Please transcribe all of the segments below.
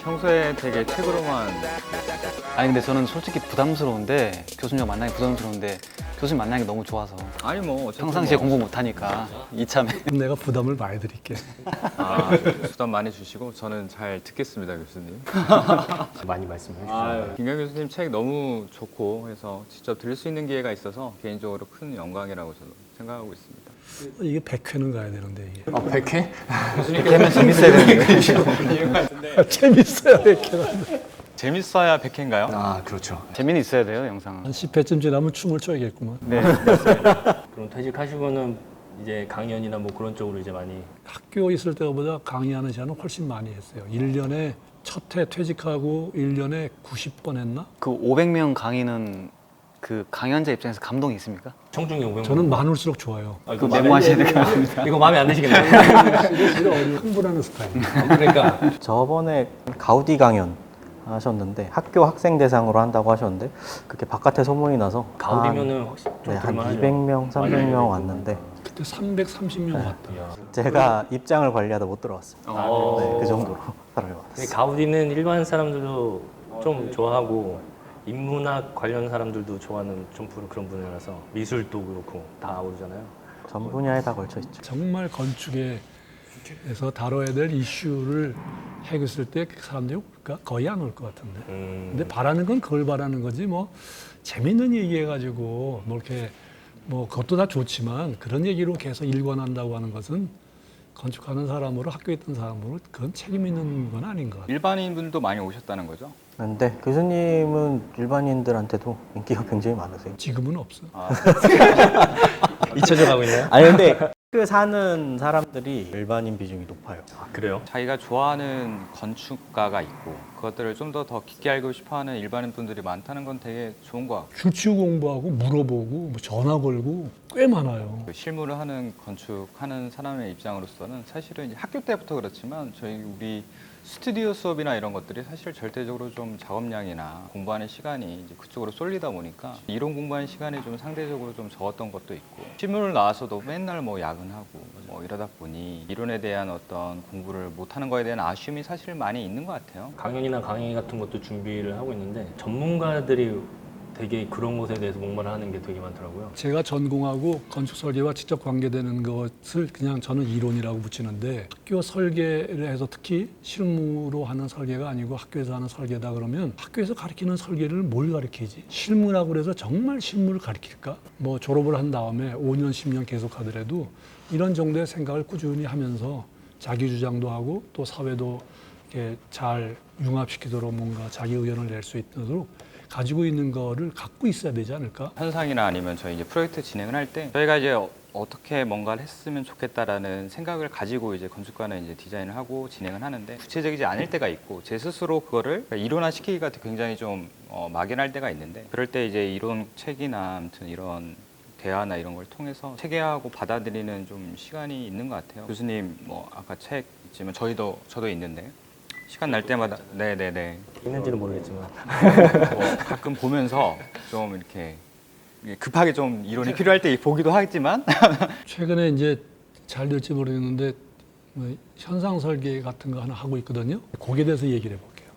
평소에 되게 책으로만. 아니 근데 저는 솔직히 부담스러운데 교수님 만나기 부담스러운데 교수님 만나기 너무 좋아서 아니 뭐 어쨌든 평상시에 뭐. 공부 못하니까 이참에 그럼 내가 부담을 많이 드릴게. 부담 많이 주시고 저는 잘 듣겠습니다, 교수님. 많이 말씀해 주시죠. 김경 교수님 책 너무 좋고 해서 직접 들을 수 있는 기회가 있어서 개인적으로 큰 영광이라고 저는 생각하고 있습니다. 이게 100회는 가야 되는데 이게. 100회? 이렇게 하면 재밌어야 되는데 재밌어요 100회는. 재밌어야 100회인가요? 아, 그렇죠. 재미는 있어야 돼요 영상은. 한 10회쯤 지나면 춤을 춰야겠구만. 네. 그럼 퇴직하시고는 이제 강연이나 뭐 그런 쪽으로 이제 많이 학교 있을 때보다 강의하는 시간은 훨씬 많이 했어요. 1년에 첫 해 퇴직하고 1년에 90번 했나? 그 500명 강의는 그 강연자 입장에서 감동이 있습니까? 청중이 500명. 저는 많을수록 좋아요. 그거 메모하셔야 될 것 같습니다. 이거 마음에 안 드시겠네요. 실은 흥분하는 스타일. 그러니까 저번에 가우디 강연 하셨는데 학교 학생 대상으로 한다고 하셨는데 그렇게 바깥에 소문이 나서 가을이면은 확실히 좀 한 볼만하죠. 200명, 300명 왔는데 그때 330명 왔다. 제가 입장을 관리하다 못 들어왔습니다. 어. 네, 그 정도로 사랑을 근데 받았어요. 가우디는 일반 사람들도 좀 좋아하고 인문학 관련 사람들도 좋아하는 좀 그런 분야라서 미술도 그렇고 다 오르잖아요. 전 분야에 다 걸쳐 있죠. 정말 건축에서 다뤄야 될 이슈를 해결했을 때 사람들이 올까? 거의 안 올 것 같은데. 근데 바라는 건 그걸 바라는 거지 뭐 재밌는 얘기 해가지고 뭐 이렇게 뭐 그것도 다 좋지만 그런 얘기로 계속 일관한다고 하는 것은 건축하는 사람으로 학교에 있던 사람으로 그건 책임 있는 건 아닌 것 같아요. 일반인 분도 많이 오셨다는 거죠? 근데 교수님은 일반인들한테도 인기가 굉장히 많으세요. 지금은 없어. 잊혀져 가고 있나요? 아니 근데 학교에 사는 사람들이 일반인 비중이 높아요. 아, 그래요? 자기가 좋아하는 건축가가 있고 그것들을 좀 더 깊게 알고 싶어하는 일반인 분들이 많다는 건 되게 좋은 것 같고 규칙 공부하고 물어보고 뭐 전화 걸고 꽤 많아요. 그 실무를 하는 건축하는 사람의 입장으로서는 사실은 이제 학교 때부터 그렇지만 저희 우리 스튜디오 수업이나 이런 것들이 사실 절대적으로 좀 작업량이나 공부하는 시간이 이제 그쪽으로 쏠리다 보니까 이론 공부하는 시간이 좀 상대적으로 좀 적었던 것도 있고 실무를 나와서도 맨날 뭐 야근하고 뭐 이러다 보니 이론에 대한 어떤 공부를 못하는 거에 대한 아쉬움이 사실 많이 있는 것 같아요. 강연이나 강의 같은 것도 준비를 하고 있는데 전문가들이 되게 그런 것에 대해서 목말을 하는 게 되게 많더라고요. 제가 전공하고 건축 설계와 직접 관계되는 것을 그냥 저는 이론이라고 붙이는데 학교 설계를 해서 특히 실무로 하는 설계가 아니고 학교에서 하는 설계다 그러면 학교에서 가르치는 설계를 뭘 가르치지? 실무라고 그래서 정말 실무를 가르칠까? 뭐 졸업을 한 다음에 5년, 10년 계속 하더라도 이런 정도의 생각을 꾸준히 하면서 자기 주장도 하고 또 사회도 이렇게 잘 융합시키도록 뭔가 자기 의견을 낼 수 있도록 가지고 있는 거를 갖고 있어야 되지 않을까? 현상이나 아니면 저희 이제 프로젝트 진행을 할 때 저희가 이제 어떻게 뭔가를 했으면 좋겠다라는 생각을 가지고 이제 건축가는 이제 디자인을 하고 진행을 하는데 구체적이지 않을 때가 있고 제 스스로 그거를 이론화시키기가 굉장히 좀 막연할 때가 있는데 그럴 때 이제 이론 책이나 아무튼 이런 대화나 이런 걸 통해서 체계하고 받아들이는 좀 시간이 있는 것 같아요. 교수님 뭐 아까 책 있지만 저도 있는데 시간 날 때마다 네네네 있는지는 모르겠지만 뭐 가끔 보면서 좀 이렇게 급하게 좀 이론이 필요할 때 보기도 하겠지만 최근에 이제 잘 될지 모르겠는데 뭐 현상 설계 같은 거 하나 하고 있거든요. 거기에 대해서 얘기를 해볼게요.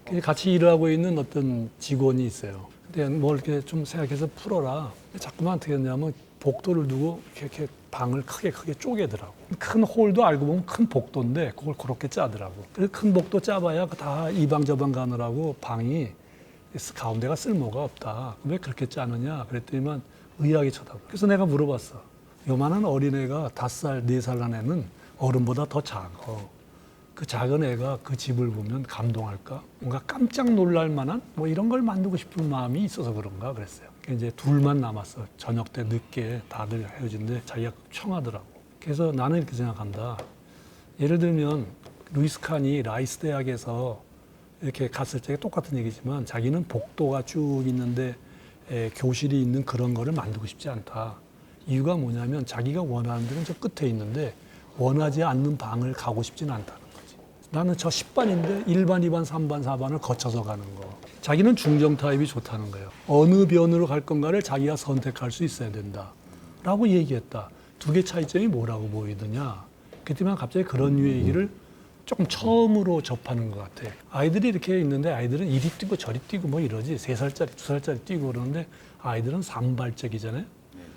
근데 같이 일을 하고 있는 어떤 직원이 있어요. 근데 뭘 이렇게 좀 생각해서 풀어라. 자꾸만 어떻게 했냐면 복도를 두고 이렇게 방을 크게 쪼개더라고. 큰 홀도 알고 보면 큰 복도인데 그걸 그렇게 짜더라고. 그래서 큰 복도 짜봐야 다 이 방 저 방 가느라고 방이 가운데가 쓸모가 없다. 왜 그렇게 짜느냐 그랬더니만 의아하게 쳐다보고. 그래서 내가 물어봤어. 요만한 어린애가 5살, 4살 난 애는 어른보다 더 작아. 그 작은 애가 그 집을 보면 감동할까? 뭔가 깜짝 놀랄 만한 뭐 이런 걸 만들고 싶은 마음이 있어서 그런가 그랬어요. 이제 둘만 남았어. 저녁 때 늦게 다들 헤어진데 자기가 청하더라고. 그래서 나는 이렇게 생각한다. 예를 들면 루이스 칸이 라이스 대학에서 이렇게 갔을 때 똑같은 얘기지만 자기는 복도가 쭉 있는데 교실이 있는 그런 거를 만들고 싶지 않다. 이유가 뭐냐면 자기가 원하는 데는 저 끝에 있는데 원하지 않는 방을 가고 싶지는 않다는 거지. 나는 저 10반인데 1반, 2반, 3반, 4반을 거쳐서 가는 거. 자기는 중정 타입이 좋다는 거예요. 어느 변으로 갈 건가를 자기가 선택할 수 있어야 된다. 라고 얘기했다. 두 개 차이점이 뭐라고 보이느냐. 그렇지만 갑자기 그런 류의 얘기를 조금 처음으로 접하는 것 같아. 아이들이 이렇게 있는데 아이들은 이리 뛰고 저리 뛰고 뭐 이러지. 3살짜리, 2살짜리 뛰고 그러는데 아이들은 산발적이잖아요.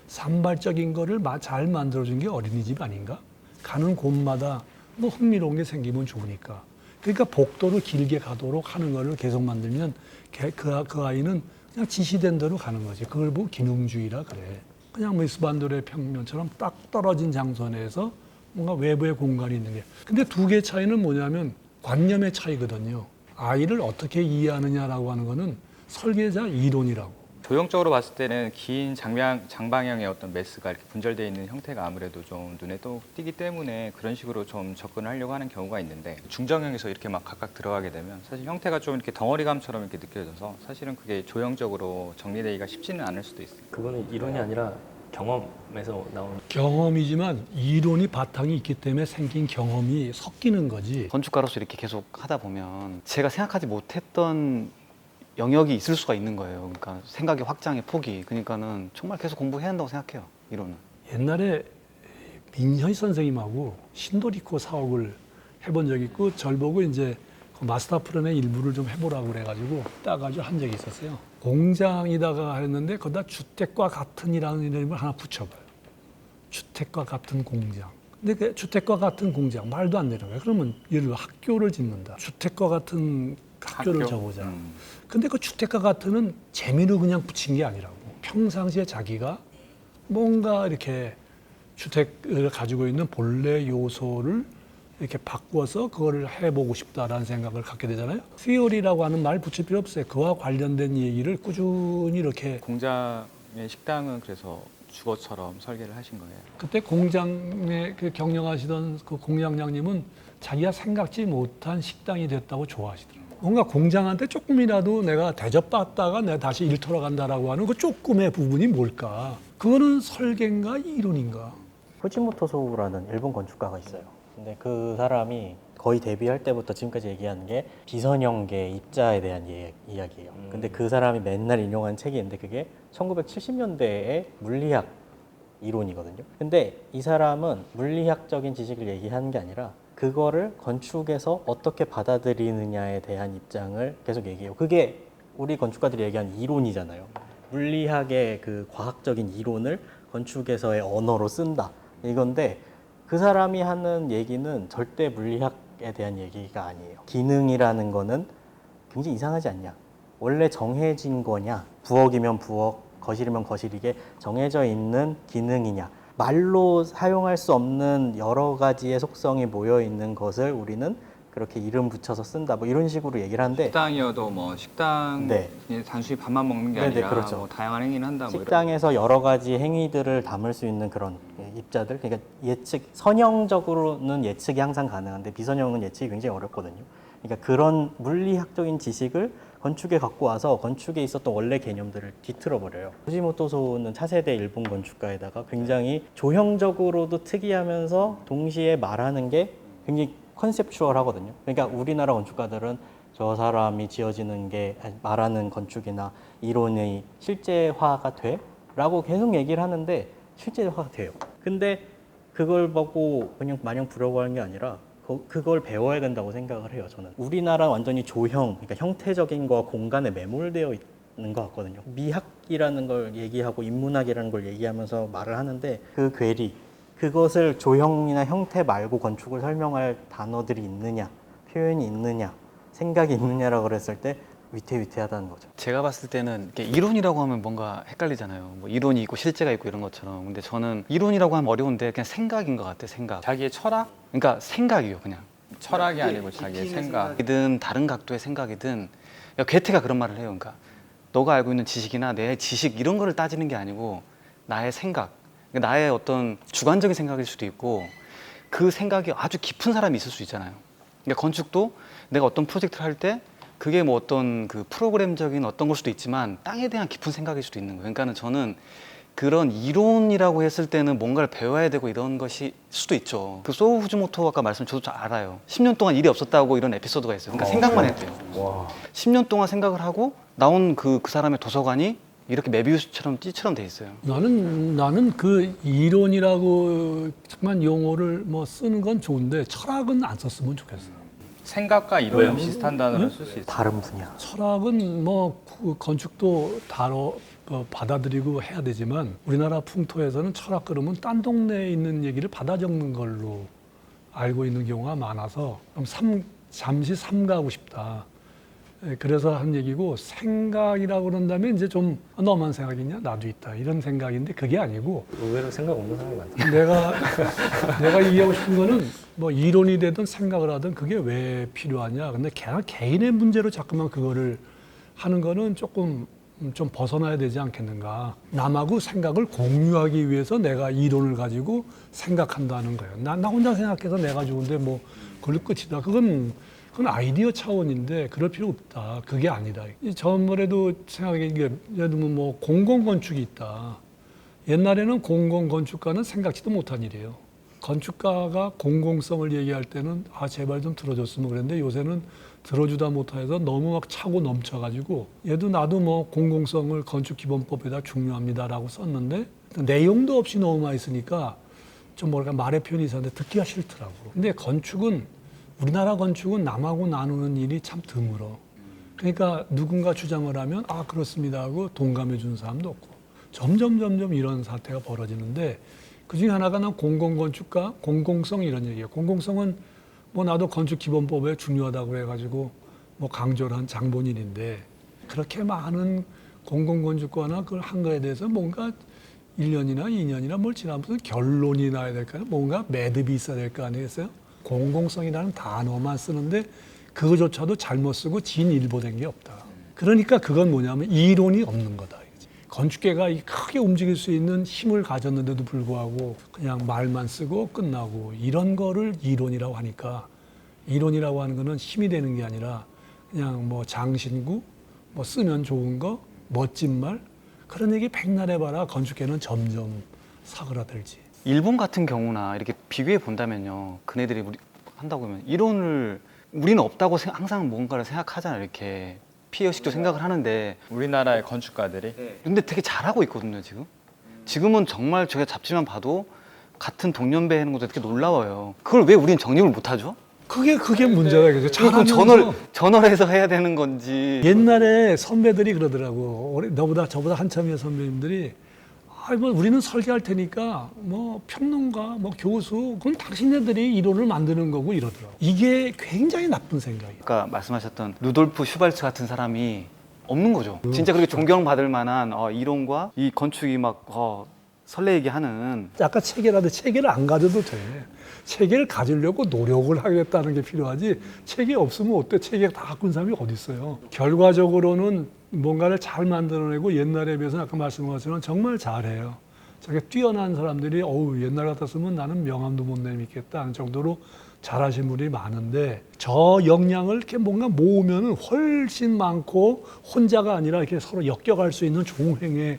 산발적인 거를 잘 만들어준 게 어린이집 아닌가? 가는 곳마다 뭐 흥미로운 게 생기면 좋으니까. 그러니까 복도를 길게 가도록 하는 거를 계속 만들면 그 아이는 그냥 지시된 대로 가는 거지. 그걸 보고 기능주의라 그래. 그냥 뭐 스반도르의 평면처럼 딱 떨어진 장소 내에서 뭔가 외부의 공간이 있는 게. 근데 두 개의 차이는 뭐냐면 관념의 차이거든요. 아이를 어떻게 이해하느냐라고 하는 거는 설계자 이론이라고. 조형적으로 봤을 때는 긴 장방형의 어떤 메스가 이렇게 분절되어 있는 형태가 아무래도 좀 눈에 또 띄기 때문에 그런 식으로 좀 접근을 하려고 하는 경우가 있는데, 중정형에서 이렇게 막 각각 들어가게 되면 사실 형태가 좀 이렇게 덩어리감처럼 이렇게 느껴져서 사실은 그게 조형적으로 정리되기가 쉽지는 않을 수도 있어요. 그거는 이론이 아니라 경험에서 나온. 경험이지만 이론이 바탕이 있기 때문에 생긴 경험이 섞이는 거지. 건축가로서 이렇게 계속 하다 보면 제가 생각하지 못했던 영역이 있을 수가 있는 거예요. 그러니까 생각의 확장의 폭이. 그러니까는 정말 계속 공부해야 한다고 생각해요. 이론은. 옛날에 민현희 선생님하고 신도리코 사옥을 해본 적이 있고 절 보고 이제 그 마스터 프롬의 일부를 좀 해보라고 그래가지고 따가지고 한 적이 있었어요. 공장이다가 했는데 거기다 주택과 같은이라는 이름을 하나 붙여봐요. 주택과 같은 공장. 근데 그 주택과 같은 공장 말도 안 되는 거예요. 그러면 예를 들어 학교를 짓는다. 주택과 같은 학교를 줘보자. 근데 그 주택과 같은은 재미로 그냥 붙인 게 아니라고. 평상시에 자기가 뭔가 이렇게 주택을 가지고 있는 본래 요소를 이렇게 바꿔서 그거를 해보고 싶다라는 생각을 갖게 되잖아요. theory라고 하는 말 붙일 필요 없어요. 그와 관련된 얘기를 꾸준히 이렇게. 공장의 식당은 그래서 주거처럼 설계를 하신 거예요. 그때 공장에 그 경영하시던 그 공장장님은 자기가 생각지 못한 식당이 됐다고 좋아하시더라고요. 뭔가 공장한테 조금이라도 내가 대접받다가 내가 다시 일터로 간다라고 하는 그 조금의 부분이 뭘까? 그거는 설계인가 이론인가? 후지모토소라는 일본 건축가가 있어요. 근데 그 사람이 거의 데뷔할 때부터 지금까지 얘기하는 게 비선형계 입자에 대한 이야기예요. 근데 그 사람이 맨날 인용한 책이 있는데 그게 1970년대의 물리학 이론이거든요. 근데 이 사람은 물리학적인 지식을 얘기하는 게 아니라 그거를 건축에서 어떻게 받아들이느냐에 대한 입장을 계속 얘기해요. 그게 우리 건축가들이 얘기하는 이론이잖아요. 물리학의 그 과학적인 이론을 건축에서의 언어로 쓴다. 이건데 그 사람이 하는 얘기는 절대 물리학에 대한 얘기가 아니에요. 기능이라는 거는 굉장히 이상하지 않냐? 원래 정해진 거냐? 부엌이면 부엌, 거실이면 거실, 이게 정해져 있는 기능이냐? 말로 사용할 수 없는 여러 가지의 속성이 모여 있는 것을 우리는 그렇게 이름 붙여서 쓴다. 뭐 이런 식으로 얘기를 하는데, 식당이어도 뭐 식당 네. 그냥 단순히 밥만 먹는 게 네네, 아니라 그렇죠. 뭐 다양한 행위를 한다. 뭐 식당에서 여러 가지 행위들을 담을 수 있는 그런 입자들, 그러니까 예측, 선형적으로는 예측이 항상 가능한데 비선형은 예측이 굉장히 어렵거든요. 그러니까 그런 물리학적인 지식을 건축에 갖고 와서 건축에 있었던 원래 개념들을 뒤틀어 버려요. 후지모토소는 차세대 일본 건축가에다가 굉장히 조형적으로도 특이하면서 동시에 말하는 게 굉장히 컨셉추얼하거든요. 그러니까 우리나라 건축가들은 저 사람이 지어지는 게 말하는 건축이나 이론이 실제화가 돼? 라고 계속 얘기를 하는데 실제화가 돼요. 근데 그걸 보고 그냥 마냥 부러워하는 게 아니라 그걸 배워야 된다고 생각을 해요, 저는. 우리나라 완전히 조형, 그러니까 형태적인 거와 공간에 매몰되어 있는 것 같거든요. 미학이라는 걸 얘기하고 인문학이라는 걸 얘기하면서 말을 하는데 그 괴리, 그것을 조형이나 형태 말고 건축을 설명할 단어들이 있느냐, 표현이 있느냐, 생각이 있느냐라고 그랬을 때 위태위태하다는 거죠. 제가 봤을 때는 이렇게 이론이라고 하면 뭔가 헷갈리잖아요. 뭐 이론이 있고 실제가 있고 이런 것처럼. 근데 저는 이론이라고 하면 어려운데 그냥 생각인 것 같아요. 생각. 자기의 철학? 그러니까 생각이요, 그냥. 철학이 아니고 자기의 생각. 이든 다른 각도의 생각이든, 괴테가 그런 말을 해요. 그러니까 너가 알고 있는 지식이나 내 지식 이런 거를 따지는 게 아니고 나의 생각, 그러니까 나의 어떤 주관적인 생각일 수도 있고 그 생각이 아주 깊은 사람이 있을 수 있잖아요. 그러니까 건축도 내가 어떤 프로젝트를 할 때 그게 뭐 어떤 그 프로그램적인 어떤 걸 수도 있지만 땅에 대한 깊은 생각일 수도 있는 거예요. 그러니까는 저는 그런 이론이라고 했을 때는 뭔가를 배워야 되고 이런 것이 수도 있죠. 그 소우 후지모토 아까 말씀 저도 잘 알아요. 10년 동안 일이 없었다고 이런 에피소드가 있어요. 그러니까 생각만 했대요. 10년 동안 생각을 하고 나온 그 사람의 도서관이 이렇게 메비우스처럼 띠처럼 돼 있어요. 나는 그 이론이라고 잠깐 용어를 뭐 쓰는 건 좋은데 철학은 안 썼으면 좋겠어. 생각과 이론은 비슷한 단어를 쓸 수 있어요. 다른 분야. 철학은 뭐 그 건축도 받아들이고 해야 되지만 우리나라 풍토에서는 철학 그러면 딴 동네에 있는 얘기를 받아 적는 걸로 알고 있는 경우가 많아서 잠시 삼가하고 싶다. 그래서 한 얘기고, 생각이라고 그런다면 이제 좀 너만 생각이냐? 나도 있다. 이런 생각인데 그게 아니고, 의외로 생각 없는 사람이 많다. 내가 얘기하고 싶은 거는 뭐 이론이 되든 생각을 하든 그게 왜 필요하냐. 근데 그냥 개인의 문제로 자꾸만 그거를 하는 거는 조금 좀 벗어나야 되지 않겠는가. 남하고 생각을 공유하기 위해서 내가 이론을 가지고 생각한다는 거예요. 나 혼자 생각해서 내가 좋은데 뭐 그걸 끝이다. 그건 아이디어 차원인데 그럴 필요 없다. 그게 아니다. 전번에도 생각해, 예를 들면 뭐 공공건축이 있다. 옛날에는 공공건축가는 생각지도 못한 일이에요. 건축가가 공공성을 얘기할 때는 제발 좀 들어줬으면 그랬는데 요새는 들어주다 못해서 너무 막 차고 넘쳐가지고, 얘도 나도 뭐 공공성을 건축기본법에다 중요합니다라고 썼는데 내용도 없이 너무 많이 쓰니까 좀 뭐랄까 말의 표현이 이상한데 듣기가 싫더라고. 근데 우리나라 건축은 남하고 나누는 일이 참 드물어. 그러니까 누군가 주장을 하면 그렇습니다 하고 동감해 주는 사람도 없고, 점점 이런 사태가 벌어지는데, 그중에 하나가 난 공공건축과 공공성 이런 얘기예요. 공공성은 뭐 나도 건축기본법에 중요하다고 해가지고 뭐 강조를 한 장본인인데, 그렇게 많은 공공건축과나 그걸 한 거에 대해서 뭔가 1년이나 2년이나 뭘 지나면서 결론이 나야 될까요? 뭔가 매듭이 있어야 될 거 아니겠어요? 공공성이라는 단어만 쓰는데 그거조차도 잘못 쓰고 진일보된 게 없다. 그러니까 그건 뭐냐면 이론이 없는 거다. 건축계가 크게 움직일 수 있는 힘을 가졌는데도 불구하고 그냥 말만 쓰고 끝나고, 이런 거를 이론이라고 하니까, 이론이라고 하는 거는 힘이 되는 게 아니라 그냥 뭐 장신구, 뭐 쓰면 좋은 거, 멋진 말, 그런 얘기 백날 해봐라 건축계는 점점 사그라들지. 일본 같은 경우나 이렇게 비교해 본다면요, 그네들이 한다고 하면 이론을 우리는 없다고 항상 뭔가를 생각하잖아요. 이렇게 피해의식도 생각을 하는데, 우리나라의 건축가들이 근데 되게 잘하고 있거든요. 지금은 정말 제가 잡지만 봐도 같은 동년배 하는 것도 되게 놀라워요. 그걸 왜 우리는 정립을 못하죠? 그게 문제다. 그죠? 그럼 잘하면서 전월해서 해야 되는 건지. 옛날에 선배들이 그러더라고. 저보다 한참 위의 선배님들이, 뭐 우리는 설계할 테니까 뭐 평론가, 뭐 교수, 그건 당신네들이 이론을 만드는 거고 이러더라고. 이게 굉장히 나쁜 생각이에요. 아까 말씀하셨던 루돌프 슈발츠 같은 사람이 없는 거죠. 진짜 그렇게 존경받을 만한 이론과 이 건축이 막 설레게 하는. 아까 체계라도 체계를 안 가져도 돼. 체계를 가지려고 노력을 하겠다는 게 필요하지, 체계 없으면 어때? 체계 다 갖고 있는 사람이 어디 있어요. 결과적으로는 뭔가를 잘 만들어내고, 옛날에 비해서 아까 말씀하신 것처럼 정말 잘해요. 저게 뛰어난 사람들이 옛날 같았으면 나는 명함도 못 내밀겠다 하는 정도로 잘하신 분이 많은데, 저 역량을 이렇게 뭔가 모으면 훨씬 많고, 혼자가 아니라 이렇게 서로 엮여갈 수 있는 종횡의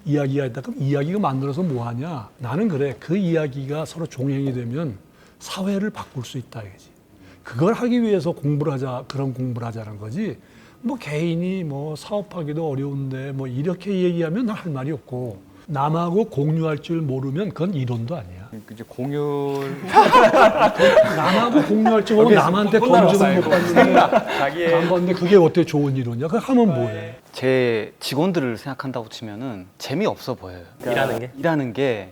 이야기가 있다. 그럼 이야기가 만들어서 뭐 하냐? 나는 그래. 그 이야기가 서로 종횡이 되면 사회를 바꿀 수 있다 이거지. 그걸 하기 위해서 그런 공부를 하자는 거지. 뭐 개인이 뭐 사업하기도 어려운데 뭐 이렇게 얘기하면 난 할 말이 없고, 남하고 공유할 줄 모르면 그건 이론도 아니야. 이제 공유를 남하고 공유할 줄 모르고 남한테 건주를 못 받는데, 안 받는데 그게 어떻게 좋은 이론이야? 그거 하면 뭐해? 제 직원들을 생각한다고 치면은 재미없어 보여요. 일하는 게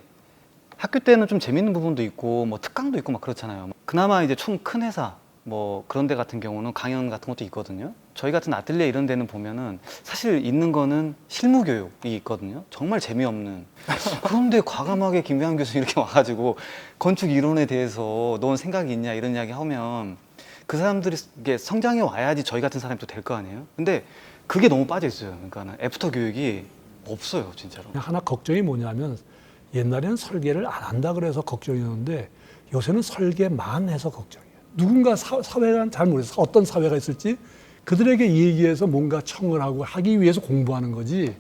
학교 때는 좀 재밌는 부분도 있고 뭐 특강도 있고 막 그렇잖아요. 그나마 이제 좀 큰 회사 뭐 그런 데 같은 경우는 강연 같은 것도 있거든요. 저희 같은 아틀리에 이런 데는 보면은 사실 있는 거는 실무 교육이 있거든요. 정말 재미없는. 그런데 과감하게 김병환 교수님 이렇게 와가지고 건축 이론에 대해서 넌 생각이 있냐 이런 이야기 하면 그 사람들이 이게 성장해 와야지 저희 같은 사람이 또 될 거 아니에요. 근데 그게 너무 빠져 있어요. 그러니까 애프터 교육이 없어요, 진짜로. 하나 걱정이 뭐냐면, 옛날에는 설계를 안 한다 그래서 걱정이었는데 요새는 설계만 해서 걱정이에요. 누군가 사회가 잘 모르겠어. 어떤 사회가 있을지 그들에게 얘기해서 뭔가 청을 하기 위해서 공부하는 거지.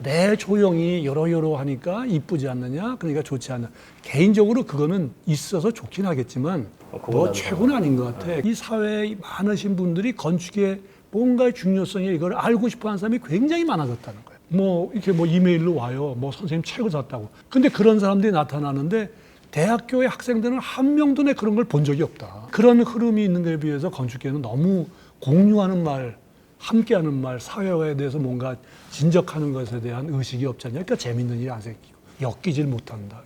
내 조형이 여러 하니까 이쁘지 않느냐, 그러니까 좋지 않냐. 개인적으로 그거는 있어서 좋긴 하겠지만 뭐 최고는 아닌 것 같아. 이 사회에 많으신 분들이 건축의 뭔가의 중요성에 이걸 알고 싶어하는 사람이 굉장히 많아졌다는 거예요. 뭐 이렇게 뭐 이메일로 와요. 뭐 선생님 책을 샀다고. 근데 그런 사람들이 나타나는데 대학교의 학생들은 한 명도 내 그런 걸 본 적이 없다. 그런 흐름이 있는 것에 비해서 건축계는 너무 공유하는 말, 함께하는 말, 사회화에 대해서 뭔가 진적하는 것에 대한 의식이 없잖아요. 그러니까 재밌는 일이 안 생기고 엮이질 못한다.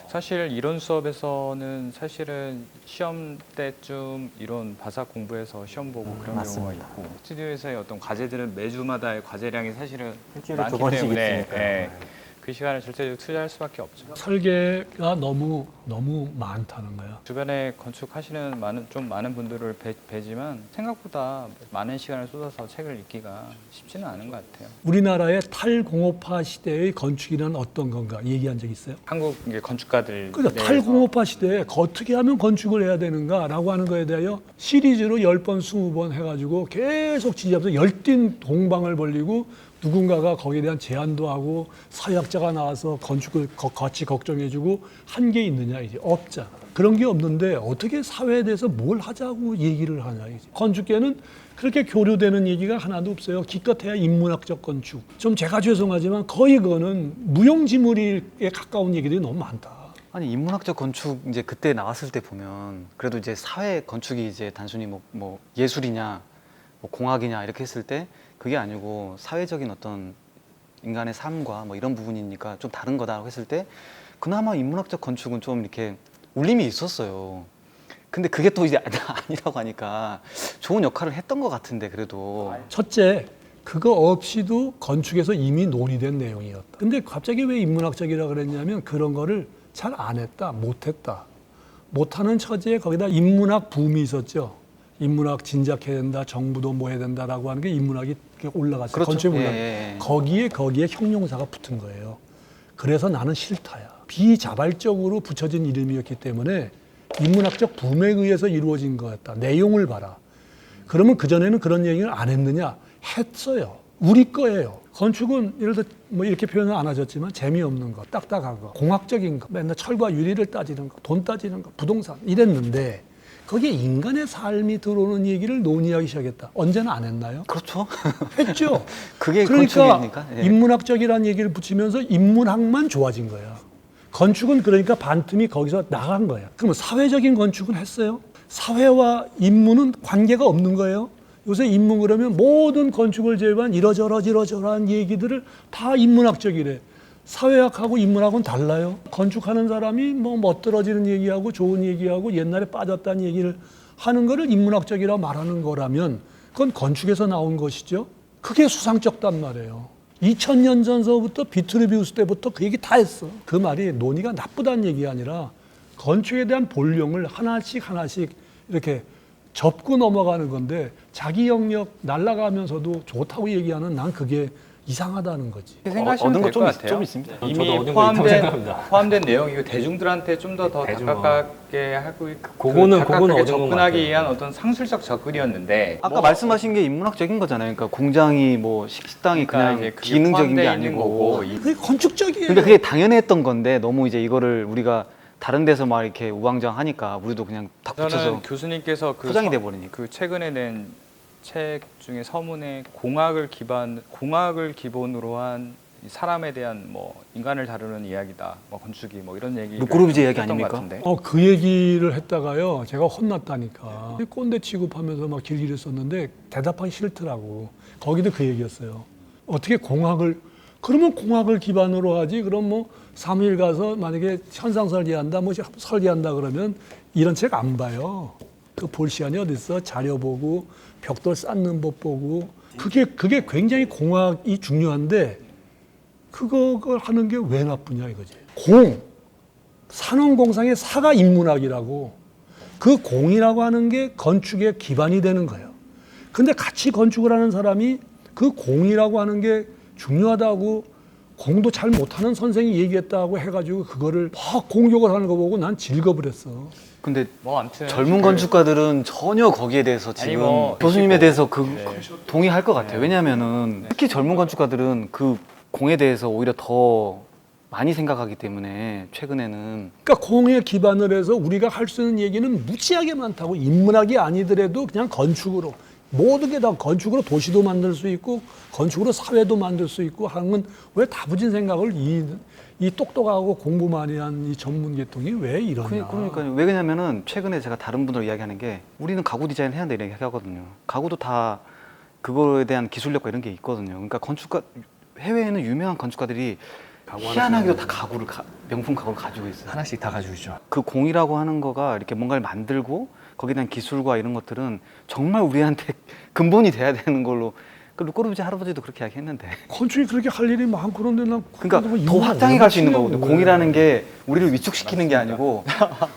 사실 이론 수업에서는 사실은 시험 때쯤 이론 바삭 공부해서 시험 보고 그런 맞습니다. 경우가 있고 스튜디오에서의 어떤 과제들은 매주마다의 과제량이 사실은 일주일에 많기 두 번씩 때문에 있으니까. 예, 그 시간을 절대적으로 투자할 수밖에 없죠. 설계가 너무 많다는 거야. 주변에 건축하시는 많은 분들을 뵈지만 생각보다 많은 시간을 쏟아서 책을 읽기가 쉽지는 않은 것 같아요. 우리나라의 탈공업화 시대의 건축이란 어떤 건가 얘기한 적 있어요? 한국 이제 건축가들 그러니까 탈공업화 시대에 어떻게 하면 건축을 해야 되는가라고 하는 거에 대하여 시리즈로 10번, 20번 해가지고 계속 지지하면서 열띤 동방을 벌리고 누군가가 거기에 대한 제안도 하고 사회학자가 나와서 건축을 같이 걱정해주고 한 게 있느냐 이제 없잖아. 그런 게 없는데 어떻게 사회에 대해서 뭘 하자고 얘기를 하냐 이제. 건축계는 그렇게 교류되는 얘기가 하나도 없어요. 기껏해야 인문학적 건축. 좀 제가 죄송하지만 거의 그거는 무용지물에 가까운 얘기들이 너무 많다. 아니 인문학적 건축 이제 그때 나왔을 때 보면 그래도 이제 사회 건축이 이제 단순히 뭐 예술이냐 뭐 공학이냐 이렇게 했을 때 그게 아니고 사회적인 어떤 인간의 삶과 뭐 이런 부분이니까 좀 다른 거다라고 했을 때 그나마 인문학적 건축은 좀 이렇게 울림이 있었어요. 근데 그게 또 이제 아니라고 하니까 좋은 역할을 했던 것 같은데 그래도 첫째, 그거 없이도 건축에서 이미 논의된 내용이었다. 근데 갑자기 왜 인문학적이라 그랬냐면 그런 거를 잘 안 했다, 못했다. 못하는 처지에 거기다 인문학 붐이 있었죠. 인문학 진작해야 된다, 정부도 뭐 해야 된다라고 하는 게 인문학이 올라갔어요. 그렇죠. 건축에 올라갔어요. 예. 거기에 형용사가 붙은 거예요. 그래서 나는 싫다야. 비자발적으로 붙여진 이름이었기 때문에 인문학적 붐에 의해서 이루어진 거였다. 내용을 봐라. 그러면 그전에는 그런 얘기를 안 했느냐? 했어요. 우리 거예요. 건축은 예를 들어 뭐 이렇게 표현은 안 하셨지만 재미없는 거, 딱딱한 거, 공학적인 거, 맨날 철과 유리를 따지는 거, 돈 따지는 거, 부동산 이랬는데 거기에 인간의 삶이 들어오는 얘기를 논의하기 시작했다. 언제나 안 했나요? 그렇죠. 했죠. 그게 그러니까 건축이니까. 예. 인문학적이라는 얘기를 붙이면서 인문학만 좋아진 거야. 건축은 그러니까 반틈이 거기서 나간 거야. 그러면 사회적인 건축은 했어요? 사회와 인문은 관계가 없는 거예요. 요새 인문 그러면 모든 건축을 제외한 이러저러한 얘기들을 다 인문학적이래. 사회학하고 인문학은 달라요. 건축하는 사람이 뭐 멋들어지는 얘기하고 좋은 얘기하고 옛날에 빠졌다는 얘기를 하는 거를 인문학적이라고 말하는 거라면 그건 건축에서 나온 것이죠. 그게 수상쩍단 말이에요. 2000년 전서부터 비트루비우스 때부터 그 얘기 다 했어. 그 말이 논의가 나쁘다는 얘기가 아니라 건축에 대한 본령을 하나씩 이렇게 접고 넘어가는 건데 자기 영역 날아가면서도 좋다고 얘기하는 난 그게 이상하다는 거지. 생각하시면 얻은 될 거 것 좀 같아요. 좀 있습니다. 저도 이미 얻은 거 있다고 생각합니다. 포함된 내용이고 대중들한테 좀 더 다가가게 하고 그거는 다가가게 얻은 것 접근하기 같아요. 위한 어떤 상술적 접근이었는데 아까 말씀하신 게 인문학적인 거잖아요. 그러니까 공장이 뭐 식당이 그러니까 그냥 이제 그게 기능적인 게 포함되어 있는 아니고 거고 그게 건축적이에요. 그러니까 그게 당연했던 건데 너무 이제 이거를 우리가 다른 데서 막 이렇게 우왕좌왕하니까 우리도 그냥 탁 저는 붙여서 교수님께서 포장이 돼버리니까. 그 최근에 낸 책 중에 서문에 공학을 기본으로 한 사람에 대한 뭐 인간을 다루는 이야기다, 뭐 건축이 뭐 이런 얘기 루코르비제 이야기 했던 것 아닙니까? 같은데. 그 얘기를 했다가요. 제가 혼났다니까. 꼰대 취급하면서 막 길길이 썼는데 대답하기 싫더라고. 거기도 그 얘기였어요. 어떻게 그러면 공학을 기반으로 하지. 그럼 뭐 사무실 가서 만약에 현상 설계한다, 뭐 설계한다 그러면 이런 책 안 봐요. 그 볼 시간이 어디 있어? 자료 보고 벽돌 쌓는 법 보고 그게 굉장히 공학이 중요한데 그걸 하는 게 왜 나쁘냐 이거지. 산업공상의 사가 인문학이라고 그 공이라고 하는 게 건축의 기반이 되는 거예요. 근데 같이 건축을 하는 사람이 그 공이라고 하는 게 중요하다고 공도 잘 못하는 선생이 얘기했다고 해가지고 그거를 막 공격을 하는 거 보고 난 즐거버렸어. 근데 뭐 아무튼 젊은 건축가들은 전혀 거기에 대해서 지금 뭐 교수님에 대해서 네. 동의할 것 같아요. 왜냐하면은 특히 젊은 건축가들은 그 공에 대해서 오히려 더 많이 생각하기 때문에 최근에는 그러니까 공에 기반을 해서 우리가 할 수 있는 얘기는 무지하게 많다고. 인문학이 아니더라도 그냥 건축으로 모든 게 다 건축으로 도시도 만들 수 있고 건축으로 사회도 만들 수 있고 하는 건 왜 다부진 생각을 이 똑똑하고 공부 많이 한 이 전문 계통이 왜 이러냐. 그러니까요. 왜 그러냐면은 최근에 제가 다른 분들 이야기하는 게 우리는 가구 디자인 해야 된다 이렇게 하거든요. 가구도 다 그거에 대한 기술력과 이런 게 있거든요. 그러니까 건축가 해외에는 유명한 건축가들이 희한하게도 다 명품 가구를 가지고 있어요. 하나씩 다 가지고 있죠. 그 공이라고 하는 거가 이렇게 뭔가를 만들고 거기에 대한 기술과 이런 것들은 정말 우리한테 근본이 돼야 되는 걸로 그 루꼬르비제 할아버지도 그렇게 이야기했는데 건축이 그렇게 할 일이 많고 그런데 난 그러니까 더 확장해 갈 수 있는 거거든요. 공이라는 게 우리를 위축시키는 게 아니고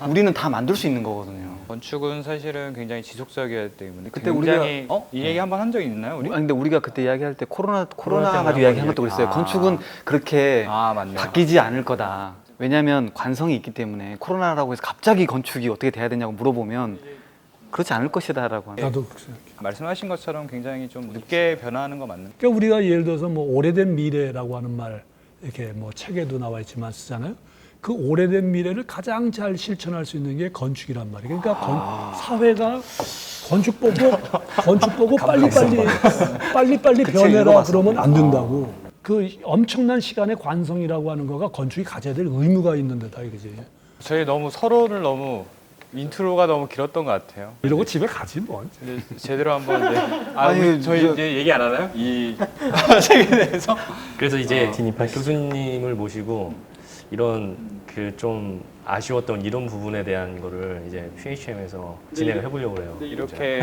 우리는 다 만들 수 있는 거거든요. 건축은 사실은 굉장히 지속적이어야 때문에 그때 굉장히 이 얘기 한번 한 적 있나요, 우리? 아니, 근데 우리가 그때 이야기할 때 코로나 때문에 가지고 이야기한 것도 한번 그랬어요. 건축은 그렇게 맞네요. 바뀌지 않을 거다. 왜냐하면 관성이 있기 때문에 코로나라고 해서 갑자기 건축이 어떻게 돼야 되냐고 물어보면 그렇지 않을 것이다라고 하는. 나도 그렇게 생각해. 말씀하신 것처럼 굉장히 좀 늦게 변화하는 거 맞는? 그러니까 우리가 예를 들어서 뭐 오래된 미래라고 하는 말 이렇게 뭐 책에도 나와 있지만 쓰잖아요. 그 오래된 미래를 가장 잘 실천할 수 있는 게 건축이란 말이에요. 그러니까 사회가 건축 보고 빨리빨리 변해라 그러면 안 된다고. 그 엄청난 시간의 관성이라고 하는 거가 건축이 가져야 될 의무가 있는 데다 이거지. 저희 너무 서로를 너무 인트로가 너무 길었던 것 같아요. 이러고 집에 가지 뭐. 이제 제대로 한번 이제 아니, 저희 이제 얘기 안 하나요? 이 책에 대해서? 그래서 이제 진입하시죠. 교수님을 모시고 이런 그 좀 아쉬웠던 이런 부분에 대한 거를 이제 PHM에서 진행을 해보려고 해요. 이렇게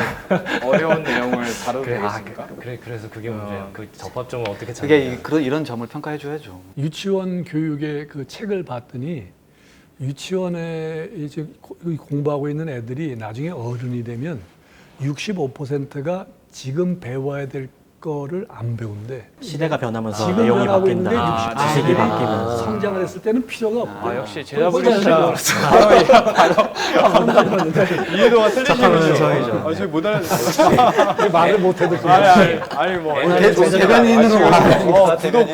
어려운 내용을 다뤄도 그래, 되겠습니까? 그래서 그게 문제예요. 그 접합점을 어떻게 찾는 그게 이런 점을 평가해 줘야죠. 유치원 교육의 그 책을 봤더니 유치원에 이제 공부하고 있는 애들이 나중에 어른이 되면 65%가 지금 배워야 될 거를 안 배운대. 시대가 변하면서 지금 내용이 변하고 있는 게 바뀐다. 60%. 지식이 바뀌면서. 성장을 했을 때는 필요가 없고. 역시 제자분이시라 이해도가 틀리시군요. 저희죠. 저희 못 알아듣어요. 말을 못해도 아니 뭐 대변인으로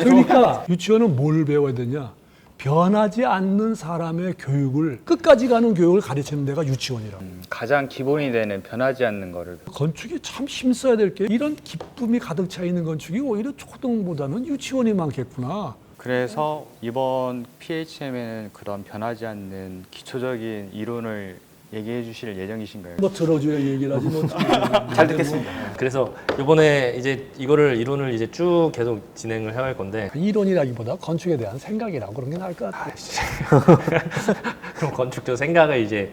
그러니까 유치원은 뭘 배워야 되냐? 변하지 않는 사람의 교육을 끝까지 가는 교육을 가르치는 데가 유치원이라고. 가장 기본이 되는 변하지 않는 거를 건축이 참 힘써야 될 게 이런 기쁨이 가득 차 있는 건축이 오히려 초등보다는 유치원이 많겠구나. 그래서 이번 PHM에는 그런 변하지 않는 기초적인 이론을 얘기해 주실 예정이신가요? 뭐 들어줘야 얘기를 하지 뭐. 잘 듣겠습니다. 그래서 이번에 이제 이론을 이제 쭉 계속 진행을 해갈 건데 이론이라기보다 건축에 대한 생각이라고 그런 게 나을 것 같아요. 그럼 건축적 생각을 이제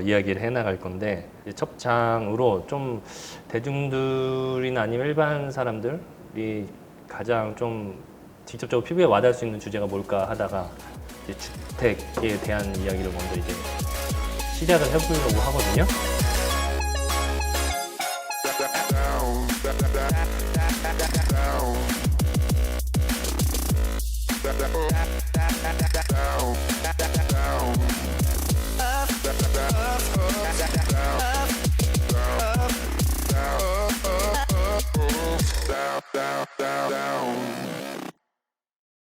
이야기를 해나갈 건데 이제 첫 장으로 좀 대중들이나 아니면 일반 사람들이 가장 좀 직접적으로 피부에 와닿을 수 있는 주제가 뭘까 하다가 이제 주택에 대한 이야기를 먼저 이제 시작을 해보려고 하거든요.